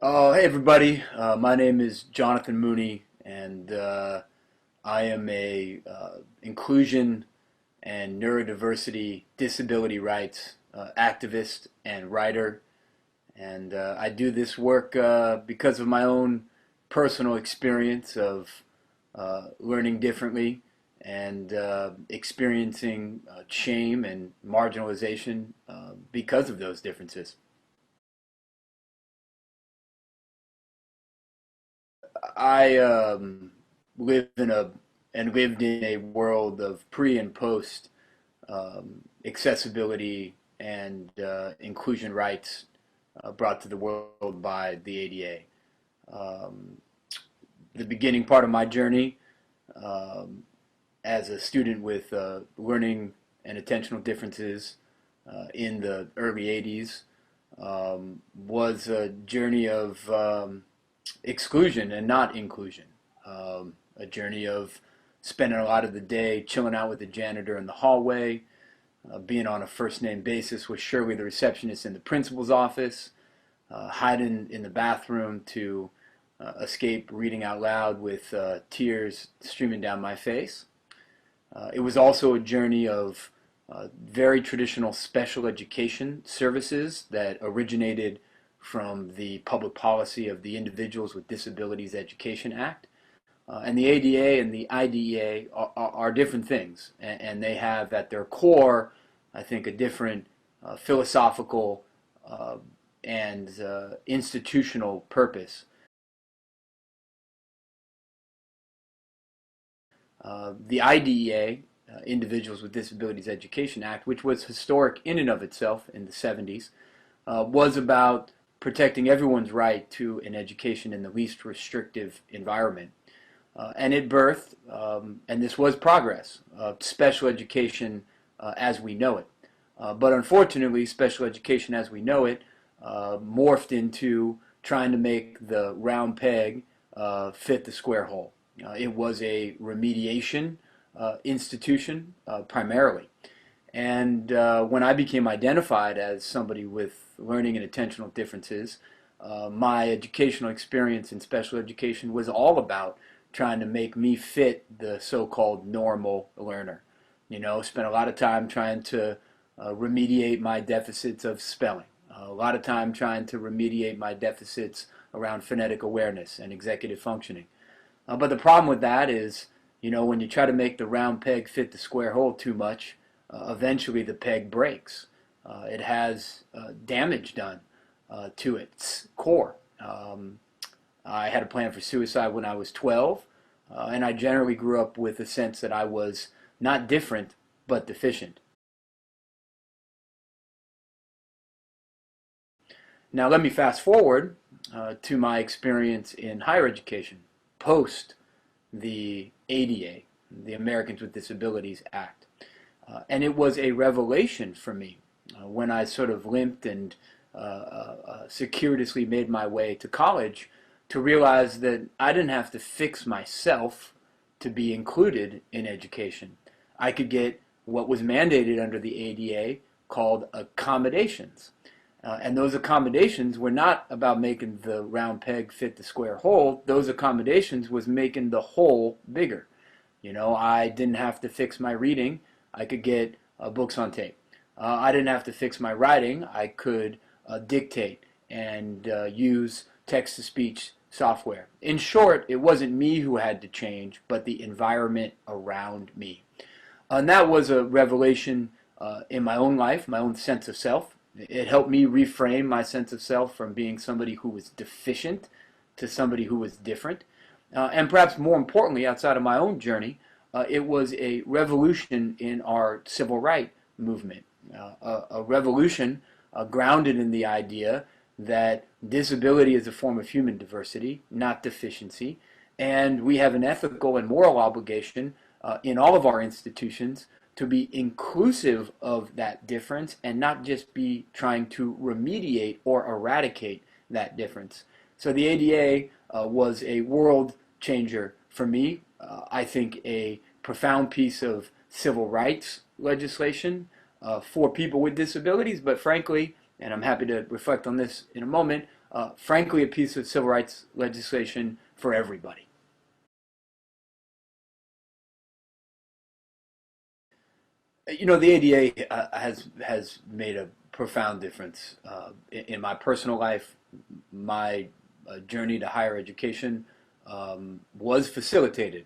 Hey everybody, my name is Jonathan Mooney, and I am a inclusion and neurodiversity disability rights activist and writer. And I do this work because of my own personal experience of learning differently and experiencing shame and marginalization because of those differences. I live in a and lived in a world of pre and post accessibility and inclusion rights brought to the world by the ADA. Um, the beginning part of my journey um, as a student with learning and attentional differences in the early 80s was a journey of exclusion and not inclusion. A journey of spending a lot of the day chilling out with the janitor in the hallway, being on a first name basis with Shirley, the receptionist in the principal's office, hiding in the bathroom to escape reading out loud with tears streaming down my face. It was also a journey of very traditional special education services that originated from the public policy of the Individuals with Disabilities Education Act. And the ADA and the IDEA are different things, and they have at their core, I think, a different philosophical uh, and institutional purpose. The IDEA, Individuals with Disabilities Education Act, which was historic in and of itself in the 70s, was about protecting everyone's right to an education in the least restrictive environment. And it birthed, and this was progress, special education as we know it. But unfortunately, special education as we know it morphed into trying to make the round peg fit the square hole. It was a remediation institution primarily. And when I became identified as somebody with learning and attentional differences, my educational experience in special education was all about trying to make me fit the so-called normal learner. You know, spent a lot of time trying to remediate my deficits of spelling, a lot of time trying to remediate my deficits around phonetic awareness and executive functioning. But the problem with that is, you know, when you try to make the round peg fit the square hole too much, eventually the peg breaks. It has damage done to its core. I had a plan for suicide when I was 12, and I generally grew up with a sense that I was not different, but deficient. Now, let me fast forward to my experience in higher education post the ADA, the Americans with Disabilities Act. And it was a revelation for me when I sort of limped and circuitously made my way to college to realize that I didn't have to fix myself to be included in education. I could get what was mandated under the ADA called accommodations. And those accommodations were not about making the round peg fit the square hole. Those accommodations was making the hole bigger. You know, I didn't have to fix my reading. I could get books on tape. I didn't have to fix my writing. I could dictate and use text-to-speech software. In short, it wasn't me who had to change, but the environment around me. And that was a revelation in my own life, my own sense of self. It helped me reframe my sense of self from being somebody who was deficient to somebody who was different. And perhaps more importantly, outside of my own journey, it was a revolution in our civil rights movement, a revolution grounded in the idea that disability is a form of human diversity, not deficiency, and we have an ethical and moral obligation in all of our institutions to be inclusive of that difference and not just be trying to remediate or eradicate that difference. So the ADA was a world changer for me. I think a profound piece of civil rights legislation for people with disabilities, but frankly, and I'm happy to reflect on this in a moment, frankly, a piece of civil rights legislation for everybody. You know, the ADA has made a profound difference in my personal life. My journey to higher education was facilitated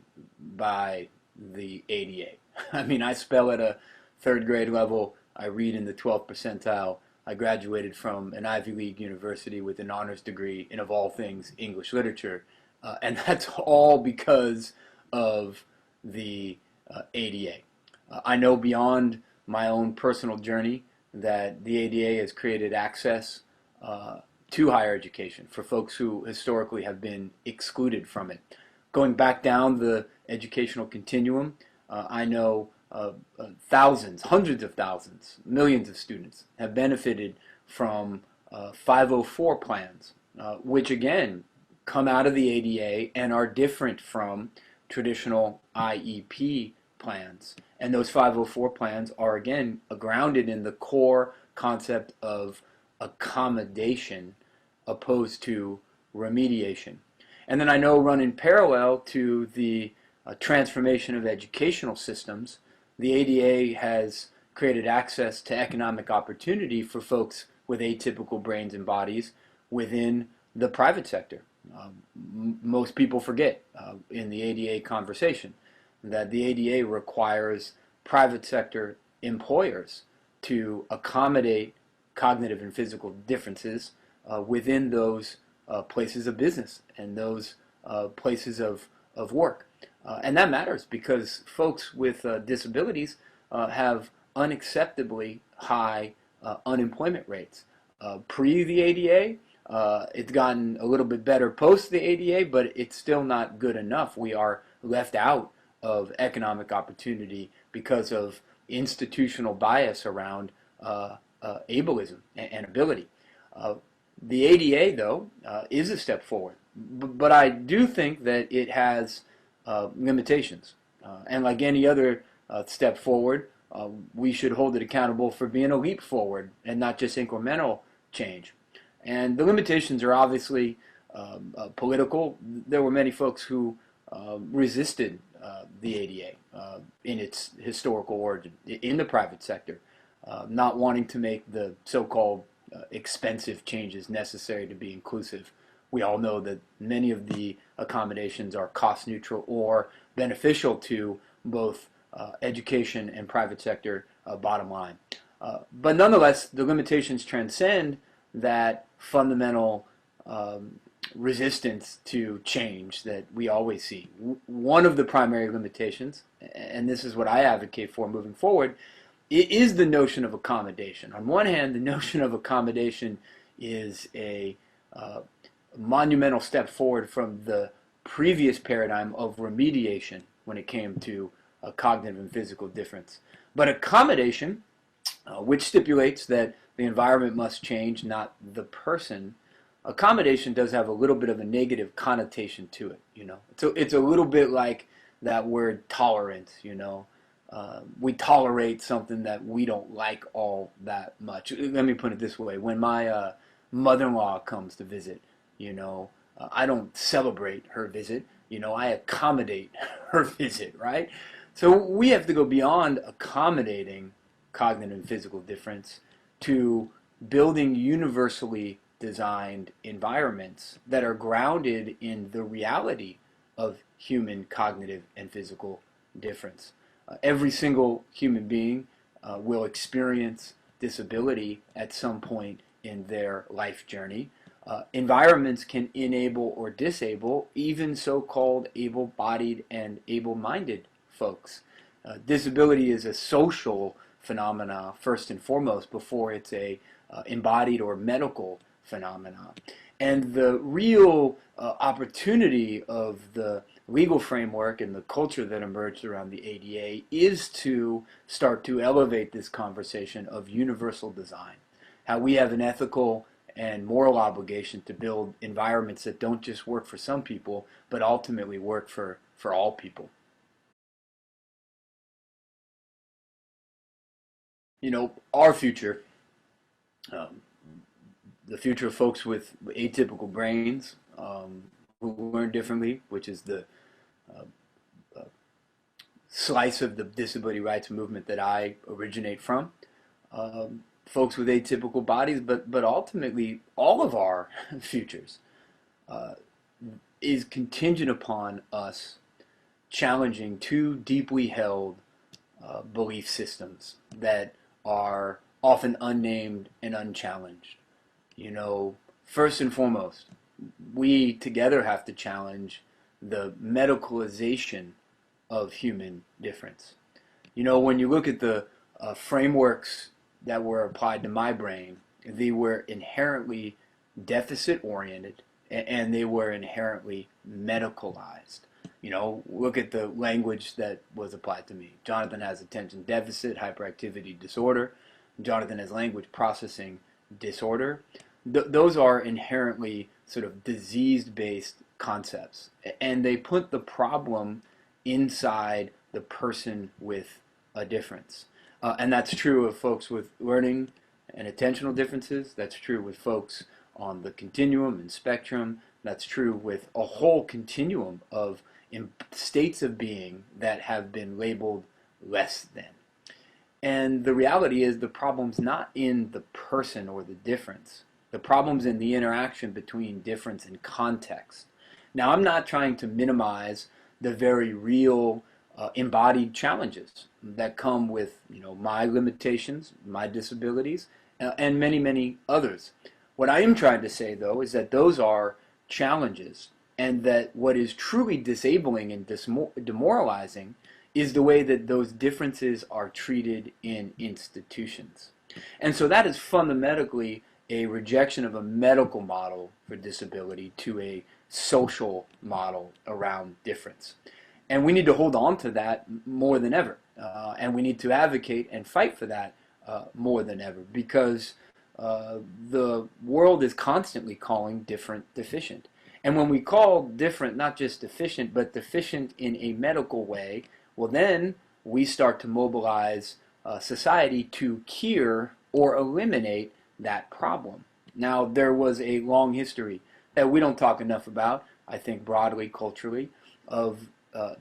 by the ADA. I mean, I spell at a third grade level. I read in the 12th percentile. I graduated from an Ivy League university with an honors degree in, of all things, English literature. And that's all because of the ADA. I know beyond my own personal journey that the ADA has created access to higher education for folks who historically have been excluded from it. Going back down the educational continuum, I know thousands, hundreds of thousands, millions of students have benefited from 504 plans, which again come out of the ADA and are different from traditional IEP plans. And those 504 plans are again grounded in the core concept of accommodation opposed to remediation. And then I know, run in parallel to the transformation of educational systems, the ADA has created access to economic opportunity for folks with atypical brains and bodies within the private sector. Most people forget in the ADA conversation that the ADA requires private sector employers to accommodate cognitive and physical differences within those places of business and those places of work. And that matters because folks with disabilities have unacceptably high unemployment rates. Pre the ADA, it's gotten a little bit better post the ADA, but it's still not good enough. We are left out of economic opportunity because of institutional bias around ableism and ability. The ADA, though, is a step forward, but I do think that it has limitations. And like any other step forward, we should hold it accountable for being a leap forward and not just incremental change. And the limitations are obviously political. There were many folks who resisted the ADA in its historical origin in the private sector, not wanting to make the so-called expensive changes necessary to be inclusive. We all know that many of the accommodations are cost neutral or beneficial to both education and private sector bottom line. But nonetheless, the limitations transcend that fundamental resistance to change that we always see. One of the primary limitations, and this is what I advocate for moving forward, it is the notion of accommodation. On one hand, the notion of accommodation is a monumental step forward from the previous paradigm of remediation when it came to cognitive and physical difference. But accommodation, which stipulates that the environment must change, not the person, accommodation does have a little bit of a negative connotation to it. You know, so it's a little bit like that word tolerance. You know, we tolerate something that we don't like all that much. Let me put it this way: when my mother-in-law comes to visit, you know, I don't celebrate her visit. You know, I accommodate her visit, right? So we have to go beyond accommodating cognitive and physical difference to building universally designed environments that are grounded in the reality of human cognitive and physical difference. Every single human being will experience disability at some point in their life journey. Environments can enable or disable even so-called able-bodied and able-minded folks. Disability is a social phenomena first and foremost before it's a embodied or medical phenomena. And the real opportunity of the legal framework and the culture that emerged around the ADA is to start to elevate this conversation of universal design. How we have an ethical and moral obligation to build environments that don't just work for some people, but ultimately work for all people. You know, our future, the future of folks with atypical brains who learn differently, which is the slice of the disability rights movement that I originate from. Folks with atypical bodies, but ultimately all of our futures is contingent upon us challenging two deeply held belief systems that are often unnamed and unchallenged. You know, first and foremost, we together have to challenge the medicalization of human difference. You know, when you look at the frameworks that were applied to my brain, they were inherently deficit-oriented and they were inherently medicalized. You know, look at the language that was applied to me. Jonathan has attention deficit, hyperactivity disorder. Jonathan has language processing disorder. Those are inherently sort of disease-based concepts. And they put the problem inside the person with a difference. And that's true of folks with learning and attentional differences. That's true with folks on the continuum and spectrum. That's true with a whole continuum of states of being that have been labeled less than. And the reality is the problem's not in the person or the difference. The problem's in the interaction between difference and context. Now, I'm not trying to minimize the very real embodied challenges that come with, you know, my limitations, my disabilities, and many, many others. What I am trying to say, though, is that those are challenges, and that what is truly disabling and demoralizing is the way that those differences are treated in institutions. And so that is fundamentally a rejection of a medical model for disability to a social model around difference. And we need to hold on to that more than ever. And we need to advocate and fight for that more than ever, because the world is constantly calling different deficient. And when we call different not just deficient, but deficient in a medical way, well then we start to mobilize society to cure or eliminate that problem. Now, there was a long history that we don't talk enough about, I think broadly, culturally, of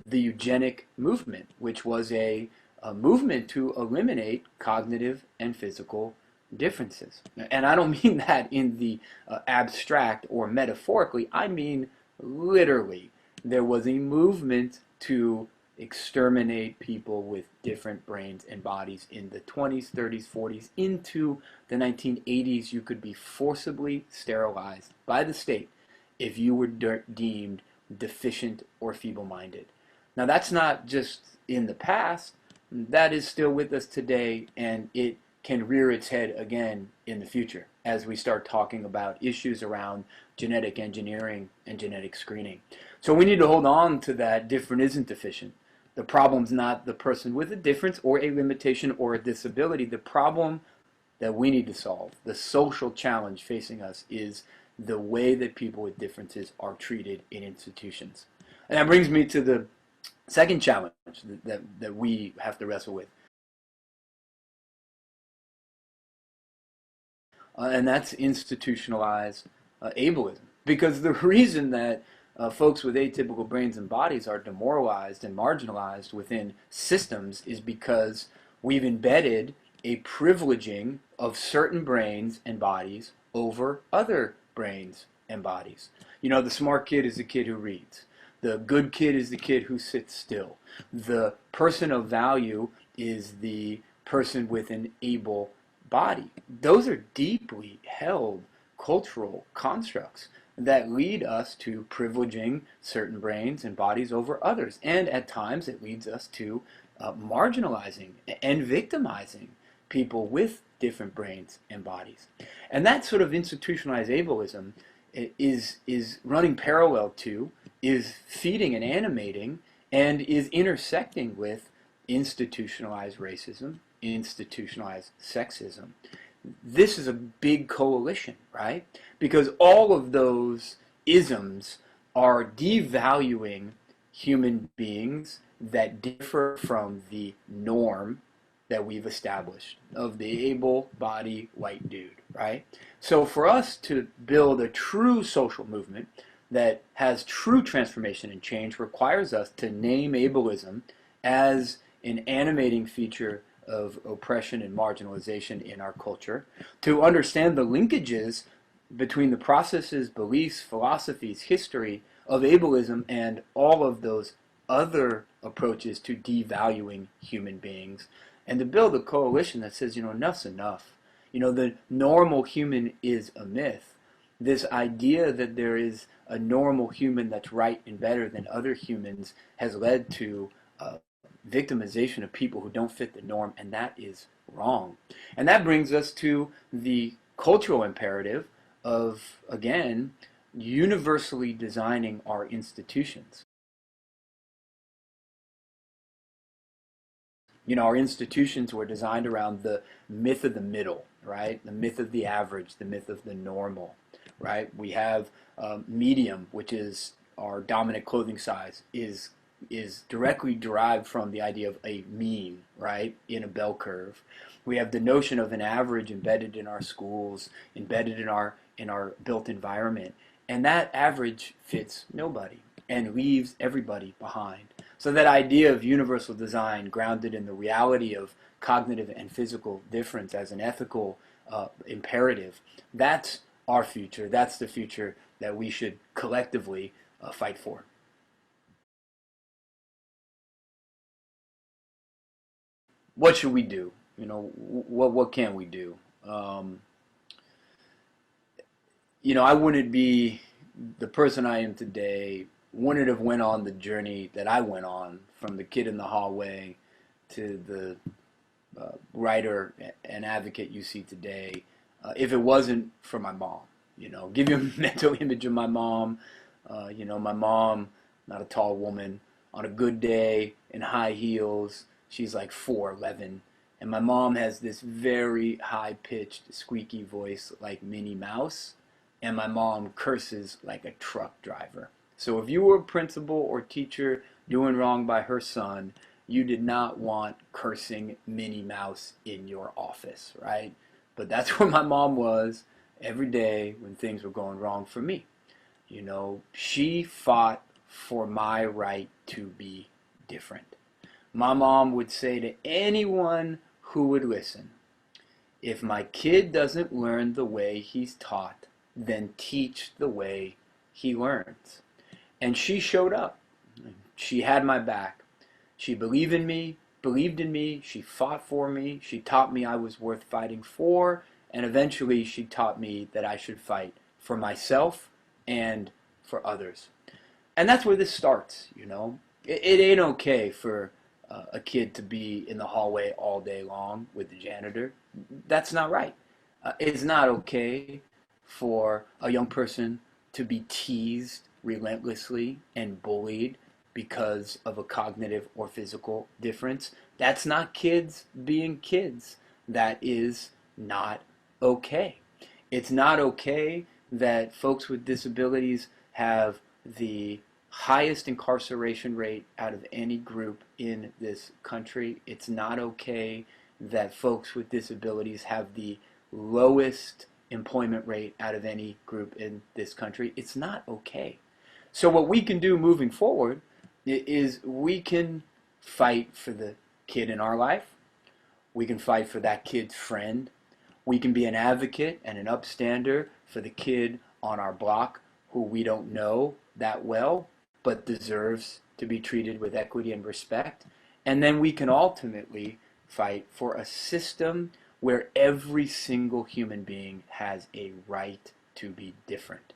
the eugenic movement, which was a movement to eliminate cognitive and physical differences. And I don't mean that in the abstract or metaphorically, I mean literally. There was a movement to exterminate people with different brains and bodies in the 20s, 30s, 40s, into the 1980s. You could be forcibly sterilized by the state if you were deemed deficient or feeble-minded. Now, that's not just in the past. That is still with us today, and it can rear its head again in the future as we start talking about issues around genetic engineering and genetic screening. So we need to hold on to that different isn't deficient. The problem's not the person with a difference or a limitation or a disability. The problem that we need to solve, the social challenge facing us, is the way that people with differences are treated in institutions. And that brings me to the second challenge that we have to wrestle with. And that's institutionalized ableism. Because the reason that folks with atypical brains and bodies are demoralized and marginalized within systems is because we've embedded a privileging of certain brains and bodies over other brains and bodies. You know, the smart kid is the kid who reads. The good kid is the kid who sits still. The person of value is the person with an able body. Those are deeply held cultural constructs that lead us to privileging certain brains and bodies over others. And at times it leads us to marginalizing and victimizing people with different brains and bodies. And that sort of institutionalized ableism is running parallel to, is feeding and animating, and is intersecting with institutionalized racism, institutionalized sexism. This is a big coalition, right? Because all of those isms are devaluing human beings that differ from the norm, that we've established of the able-bodied white dude, right? So for us to build a true social movement that has true transformation and change requires us to name ableism as an animating feature of oppression and marginalization in our culture, to understand the linkages between the processes, beliefs, philosophies, history of ableism and all of those other approaches to devaluing human beings, and to build a coalition that says, enough's enough. The normal human is a myth. This idea that there is a normal human that's right and better than other humans has led to victimization of people who don't fit the norm, and that is wrong. And that brings us to the cultural imperative of, again, universally designing our institutions. Our institutions were designed around the myth of the middle, right? The myth of the average, the myth of the normal, right? We have medium, which is our dominant clothing size, is directly derived from the idea of a mean, right, in a bell curve. We have the notion of an average embedded in our schools, embedded in our built environment, and that average fits nobody and leaves everybody behind. So that idea of universal design grounded in the reality of cognitive and physical difference as an ethical imperative, that's our future. That's the future that we should collectively fight for. What should we do? What can we do? I wouldn't be the person I am today, wouldn't have went on the journey that I went on, from the kid in the hallway to the writer and advocate you see today, if it wasn't for my mom. Give you a mental image of my mom. My mom, not a tall woman, on a good day in high heels, she's like 4'11", and my mom has this very high-pitched, squeaky voice like Minnie Mouse, and my mom curses like a truck driver. So if you were a principal or teacher doing wrong by her son, you did not want cursing Minnie Mouse in your office, right? But that's where my mom was every day when things were going wrong for me. She fought for my right to be different. My mom would say to anyone who would listen, if my kid doesn't learn the way he's taught, then teach the way he learns. And she showed up. She had my back. She believed in me, she fought for me, she taught me I was worth fighting for, and eventually she taught me that I should fight for myself and for others. And that's where this starts, It ain't okay for a kid to be in the hallway all day long with the janitor. That's not right. It's not okay for a young person to be teased relentlessly and bullied because of a cognitive or physical difference. That's not kids being kids. That is not okay. It's not okay that folks with disabilities have the highest incarceration rate out of any group in this country. It's not okay that folks with disabilities have the lowest employment rate out of any group in this country. It's not okay. So what we can do moving forward is we can fight for the kid in our life. We can fight for that kid's friend. We can be an advocate and an upstander for the kid on our block who we don't know that well, but deserves to be treated with equity and respect. And then we can ultimately fight for a system where every single human being has a right to be different.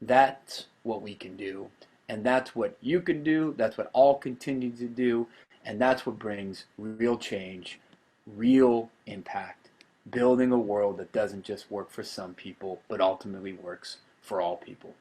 That's what we can do, and that's what you can do, that's what I'll continue to do, and that's what brings real change, real impact, building a world that doesn't just work for some people, but ultimately works for all people.